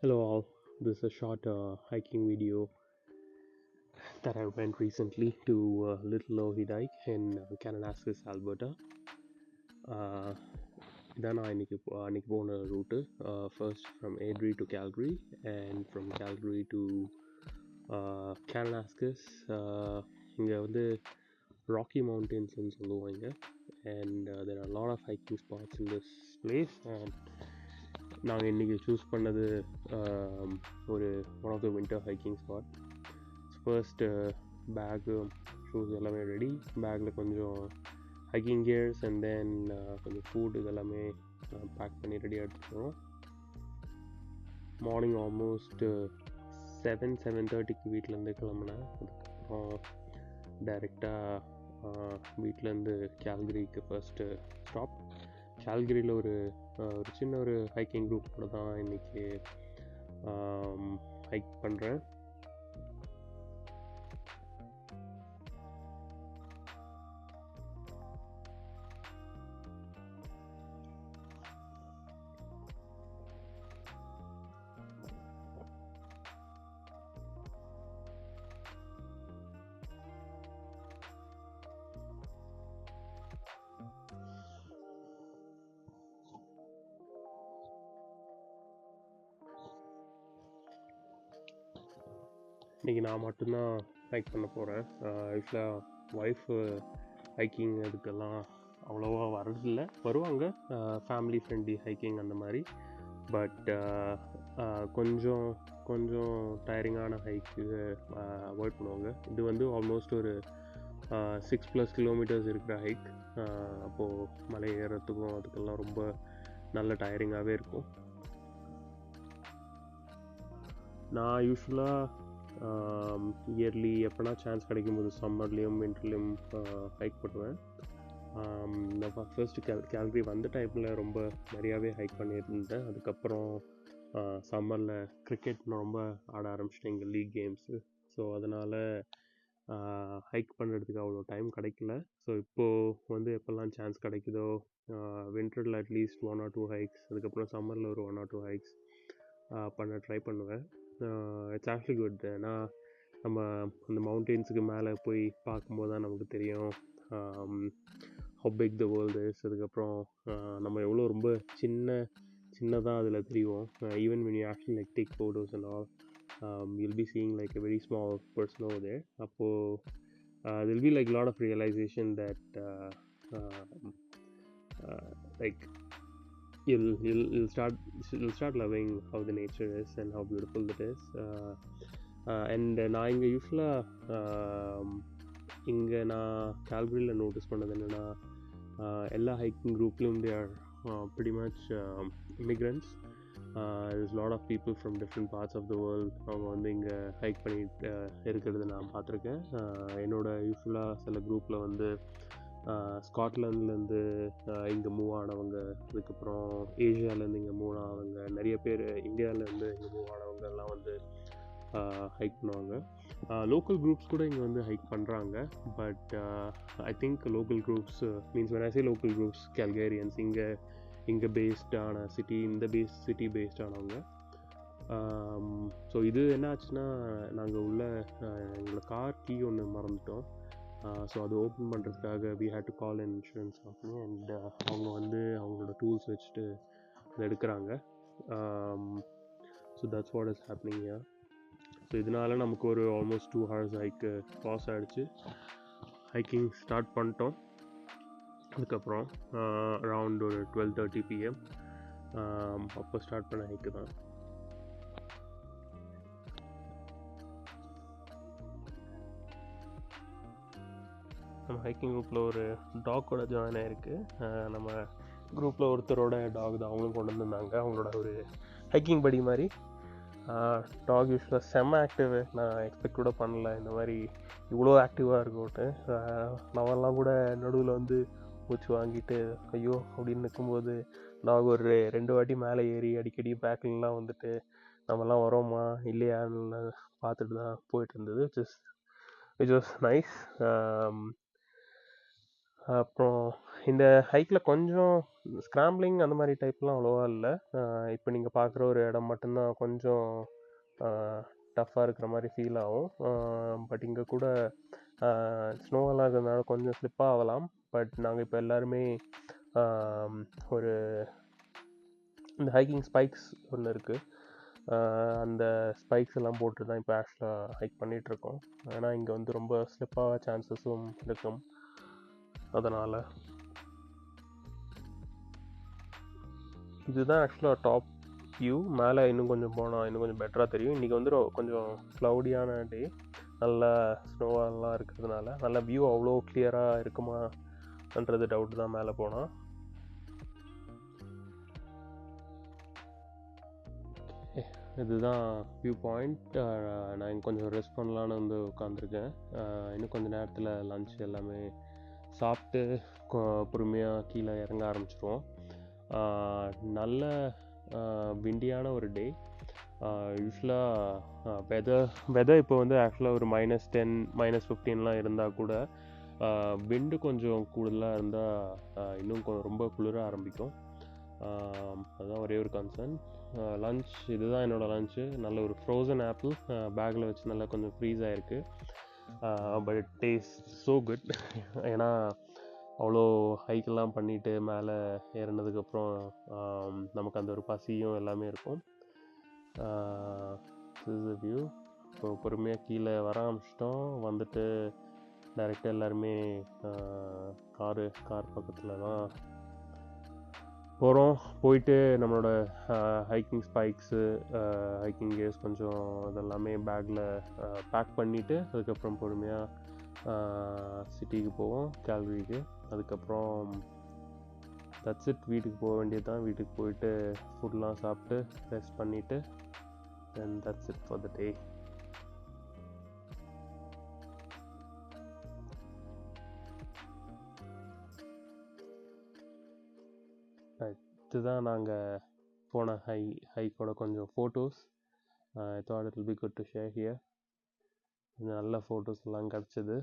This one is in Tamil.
Hello all, this is a short hiking video that I went recently to Little Lohi Dike in Kananaskis, Alberta. இதான் நான் அன்னைக்கு போன route first from Airdrie to Calgary and from Calgary to Kananaskis. இங்கே வந்து ராக்கி மவுண்டன்ஸ்னு சொல்லுவாங்க and there are a lot of hiking spots in this place and நாங்கள் இன்றைக்கி சூஸ் பண்ணது ஒரு one of the winter hiking spot. First bag shoes எல்லாமே ரெடி, பேக்கில் கொஞ்சம் ஹைக்கிங் கியர்ஸ் அண்ட் தென் கொஞ்சம் ஃபுட் இதெல்லாமே பேக் பண்ணி ரெடியாக எடுத்துக்கிறோம். மார்னிங் ஆல்மோஸ்ட் 7:30 வீட்டிலேருந்து கிளம்புனேன். அதுக்கப்புறம் டைரெக்டாக வீட்டிலேருந்து கேல்கரிக்கு ஃபர்ஸ்ட்டு ஸ்டாப். கேல்கரியில் ஒரு சின்ன ஒரு ஹைக்கிங் குரூப் கூட தான் இன்றைக்கி ஹைக் பண்ணுறேன். இன்றைக்கி நான் மட்டும்தான் ஹைக் பண்ண போகிறேன். யூஸ்வலாக ஒய்ஃபு ஹைக்கிங் இதுக்கெல்லாம் அவ்வளோவா வர்றதில்லை, வருவாங்க ஃபேமிலி ஃப்ரெண்ட்லி ஹைக்கிங் அந்த மாதிரி. பட் கொஞ்சம் டயரிங்கான ஹைக்கு அவாய்ட் பண்ணுவாங்க. இது வந்து ஆல்மோஸ்ட் ஒரு 6+ கிலோமீட்டர்ஸ் இருக்கிற ஹைக். அப்போது மலை ஏறுறதுக்கும் அதுக்கெல்லாம் ரொம்ப நல்ல டயரிங்காகவே இருக்கும். நான் யூஸ்வலாக இயர்லி எப்போனா சான்ஸ் கிடைக்கும்போது சம்மர்லேயும் வின்டர்லேயும் ஹைக் பண்ணுவேன். நான் ஃபர்ஸ்ட்டு கேல்கரி வந்த டைமில் ரொம்ப நிறையாவே ஹைக் பண்ணியிருந்தேன். அதுக்கப்புறம் சம்மரில் கிரிக்கெட் ரொம்ப ஆட ஆரம்பிச்சிட்டேன் இங்கே லீக் கேம்ஸு. ஸோ அதனால் ஹைக் பண்ணுறதுக்கு அவ்வளோ டைம் கிடைக்கல. ஸோ இப்போது வந்து எப்போல்லாம் சான்ஸ் கிடைக்குதோ வின்டரில் அட்லீஸ்ட் 1 or 2 ஹைக்ஸ், அதுக்கப்புறம் சம்மரில் ஒரு 1 or 2 ஹைக்ஸ் பண்ண ட்ரை பண்ணுவேன். It's actually good. ஏன்னா நம்ம அந்த மவுண்டெயின்ஸுக்கு மேலே போய் பார்க்கும்போது தான் நமக்கு தெரியும் how big the world is. அதுக்கப்புறம் நம்ம எவ்வளோ ரொம்ப சின்னதாக அதில் தெரியும். even when you actually like take photos and all, you'll be seeing like a very small person over there. அப்போது there'll be like a lot of realization that like you'll start loving how the nature is and how beautiful it is. And நான் இங்கே யூஸ்வலாக நான் கேல்கரியில் நோட்டீஸ் பண்ணது என்னென்னா, எல்லா hiking குரூப்லேயும் they are pretty much immigrants. There's a lot of people from different parts of the world. அவங்க வந்து இங்கே ஹைக் பண்ணிட்டு இருக்கிறது நான் பார்த்துருக்கேன். என்னோட யூஸ்வலாக சில குரூப்பில் வந்து ஸ்காட்லாண்ட்லேருந்து இங்கே மூவ் ஆனவங்க, அதுக்கப்புறம் ஏஷியாவிலேருந்து இங்கே மூவ் ஆனவங்க, நிறைய பேர் இந்தியாவிலேருந்து இங்கே மூவ் ஆனவங்க எல்லாம் வந்து ஹைக் பண்ணுவாங்க. லோக்கல் குரூப்ஸ் கூட இங்கே வந்து ஹைக் பண்ணுறாங்க. But I think local groups means when I say local groups, Calgarians, இங்கே பேஸ்டான சிட்டி பேஸ்டானவங்க. ஸோ இது என்ன ஆச்சுன்னா, நாங்கள் எங்களோட கார் கீ ஒன்று மறந்துட்டோம். ஸோ அது ஓப்பன் பண்ணுறதுக்காக we had to call an insurance company and அவங்க வந்து அவங்களோட டூல்ஸ் வச்சுட்டு அதை எடுக்கிறாங்க. So that's what is happening here. So இதனால் நமக்கு ஒரு ஆல்மோஸ்ட் 2 hours ஹைக்கு பாஸ் ஆகிடுச்சு. ஹைக்கிங் ஸ்டார்ட் பண்ணிட்டோம். அதுக்கப்புறம் அரவுண்ட் ஒரு 12:30 PM அப்போ ஸ்டார்ட் பண்ண ஹைக்கு தான். நம்ம ஹைக்கிங் குரூப்பில் ஒரு டாக் கூட ஜாயின் ஆகிருக்கு. நம்ம குரூப்பில் ஒருத்தரோட டாக் தான் அவங்களும் கொண்டு வந்திருந்தாங்க, அவங்களோட ஒரு ஹைக்கிங் படி மாதிரி. டாக் யூஸ்வலாக செம்ம ஆக்டிவ். நான் எக்ஸ்பெக்ட் கூட பண்ணல இந்த மாதிரி இவ்வளோ ஆக்டிவாக இருக்கும்ட்டு. நம்மெல்லாம் கூட நடுவில் வந்து மூச்சு வாங்கிட்டு ஐயோ அப்படின்னு நிற்கும்போது டாக் ஒரு 2 வாட்டி மேலே ஏறி அடிக்கடி பேக்கிங்லாம் வந்துட்டு நம்மலாம் வரோமா இல்லையான்னு பார்த்துட்டு தான் போயிட்டு இருந்தது. which was nice. அப்புறம் இந்த ஹைக்கில் கொஞ்சம் ஸ்க்ராம்பிளிங் அந்த மாதிரி டைப்லாம் அவ்வளோவா இல்லை. இப்போ நீங்கள் பார்க்குற ஒரு இடம் மட்டும்தான் கொஞ்சம் டஃப்பாக இருக்கிற மாதிரி ஃபீல் ஆகும். பட் இங்கே கூட ஸ்னோவெல்லாம் இருக்கிறதுனால கொஞ்சம் ஸ்லிப் ஆகலாம். பட் நாங்கள் இப்போ எல்லாருமே ஒரு இந்த ஹைக்கிங் ஸ்பைக்ஸ் ஒன்று இருக்குது, அந்த ஸ்பைக்ஸ் எல்லாம் போட்டு தான் இப்போ ஆக்சுவலாக ஹைக் பண்ணிகிட்ருக்கோம். ஏன்னா இங்கே வந்து ரொம்ப ஸ்லிப்பாக சான்சஸும் இருக்கும். அதனால் இதுதான் ஆக்சுவலாக டாப் வியூ. மேலே இன்னும் கொஞ்சம் போனால் இன்னும் கொஞ்சம் பெட்டராக தெரியும். இன்றைக்கி வந்து கொஞ்சம் க்ளவுடியான டே, நல்லா ஸ்னோவெல்லாம் இருக்கிறதுனால நல்ல வியூ அவ்வளோ கிளியராக இருக்குமான்றது டவுட் தான் மேலே போனால். இதுதான் வியூ பாயிண்ட். நான் இங்கே கொஞ்சம் ரெஸ்ட் பண்ணலான்னு வந்து உட்காந்துருக்கேன். இன்னும் கொஞ்சம் நேரத்தில் லன்ச் எல்லாமே சாப்பிட்டு பொறுமையாக கீழே இறங்க ஆரம்பிச்சிருவோம். நல்ல விண்டியான ஒரு டே. யூஸ்வலாக வெதர் இப்போ வந்து ஆக்சுவலாக ஒரு -10 -15 இருந்தால் கூட விண்டு கொஞ்சம் கூடுதலாக இருந்தால் இன்னும் ரொம்ப குளிர ஆரம்பிக்கும். அதுதான் ஒரே ஒரு கன்சர்ன். லன்ச் இதுதான் என்னோடய லன்ச்சு. நல்ல ஒரு ஃப்ரோசன் ஆப்பிள் பேக்கில் வச்சு நல்லா கொஞ்சம் ஃப்ரீஸ் ஆகிருக்கு. But it taste so good. ஏன்னா அவ்வளோ ஹைக்கெல்லாம் பண்ணிவிட்டு மேலே ஏறினதுக்கப்புறம் நமக்கு அந்த ஒரு பசியும் எல்லாமே இருக்கும். This is view. இப்போ பொறுமையாக கீழே வர ஆரம்பிச்சிட்டோம். வந்துட்டு டைரெக்டாக எல்லாருமே கார் பக்கத்தில் தான் போகிறோம். போயிட்டு நம்மளோட ஹைக்கிங் ஸ்பைக்ஸு, ஹைக்கிங் கியர்ஸ் கொஞ்சம் இதெல்லாமே பேக்கில் பேக் பண்ணிவிட்டு அதுக்கப்புறம் பொறுமையாக சிட்டிக்கு போவோம், கால்கரிக்கு. அதுக்கப்புறம் தட்ஸ் இட். வீட்டுக்கு போக வேண்டியது தான். வீட்டுக்கு போயிட்டு ஃபுட்லாம் சாப்பிட்டு ரெஸ்ட் பண்ணிவிட்டு then that's it for the day. இதுதான் நாங்கள் போன ஹைக்கோட கொஞ்சம் photos. I thought it will be good to share here. நல்ல ஃபோட்டோஸ் எல்லாம் கிடச்சிது.